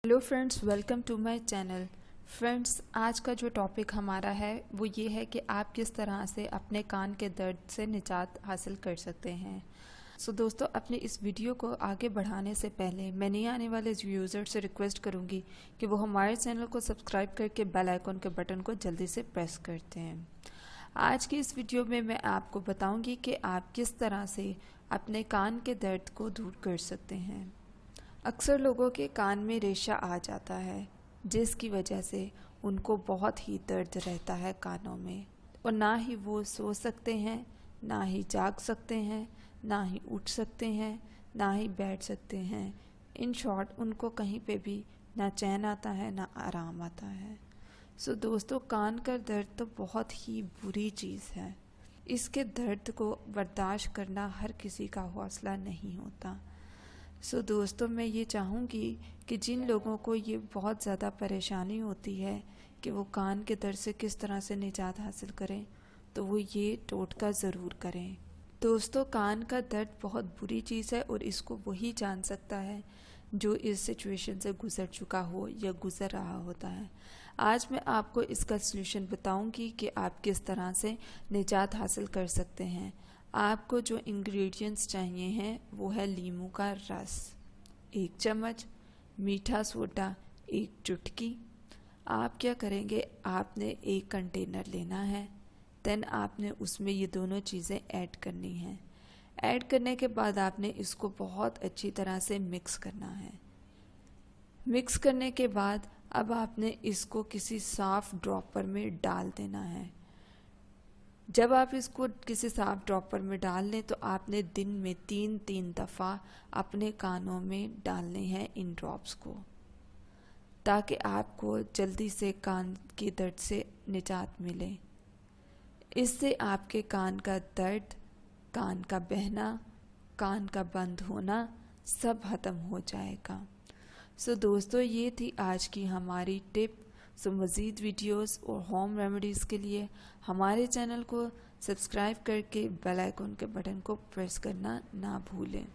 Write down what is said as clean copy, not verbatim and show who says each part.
Speaker 1: Hello friends, welcome to my channel. Friends, आज का जो टॉपिक हमारा है वो ये है कि आप किस तरह से अपने कान के दर्द से निजात हासिल कर सकते हैं। दोस्तों, अपने इस वीडियो को आगे बढ़ाने से पहले मैं नए आने वाले यूज़र से रिक्वेस्ट करूंगी कि वो हमारे चैनल को सब्सक्राइब करके बेल आइकन के बटन को जल्दी से प्रेस करते हैं। आज की इस वीडियो में मैं आपको बताऊंगी कि आप किस तरह से अपने कान के दर्द को दूर कर सकते हैं। अक्सर लोगों के कान में रेशा आ जाता है, जिसकी वजह से उनको बहुत ही दर्द रहता है कानों में, और ना ही वो सो सकते हैं, ना ही जाग सकते हैं, ना ही उठ सकते हैं, ना ही बैठ सकते हैं। इन शॉर्ट, उनको कहीं पे भी ना चैन आता है ना आराम आता है। दोस्तों, कान का दर्द तो बहुत ही बुरी चीज़ है। इसके दर्द को बर्दाश्त करना हर किसी का हौसला नहीं होता। दोस्तों, मैं ये चाहूँगी कि जिन लोगों को ये बहुत ज़्यादा परेशानी होती है कि वो कान के दर्द से किस तरह से निजात हासिल करें, तो वो ये टोटका ज़रूर करें। दोस्तों, कान का दर्द बहुत बुरी चीज़ है और इसको वही जान सकता है जो इस सिचुएशन से गुज़र चुका हो या गुज़र रहा होता है। आज मैं आपको इसका सलूशन बताऊंगी कि आप किस तरह से निजात हासिल कर सकते हैं। आपको जो इंग्रेडिएंट्स चाहिए हैं वो है नींबू का रस 1 चम्मच, मीठा सोडा 1 चुटकी। आप क्या करेंगे, आपने एक कंटेनर लेना है, देन आपने उसमें ये दोनों चीज़ें ऐड करनी हैं। ऐड करने के बाद आपने इसको बहुत अच्छी तरह से मिक्स करना है। मिक्स करने के बाद अब आपने इसको किसी साफ ड्रॉपर में डाल देना है। जब आप इसको किसी साफ ड्रॉपर में डाल लें तो आपने दिन में 3 दफ़ा अपने कानों में डालने हैं इन ड्रॉप्स को, ताकि आपको जल्दी से कान के दर्द से निजात मिले। इससे आपके कान का दर्द, कान का बहना, कान का बंद होना सब ख़त्म हो जाएगा। दोस्तों, ये थी आज की हमारी टिप। मज़ीद वीडियोस और होम रेमेडीज़ के लिए हमारे चैनल को सब्सक्राइब करके बेल आइकन के बटन को प्रेस करना ना भूलें।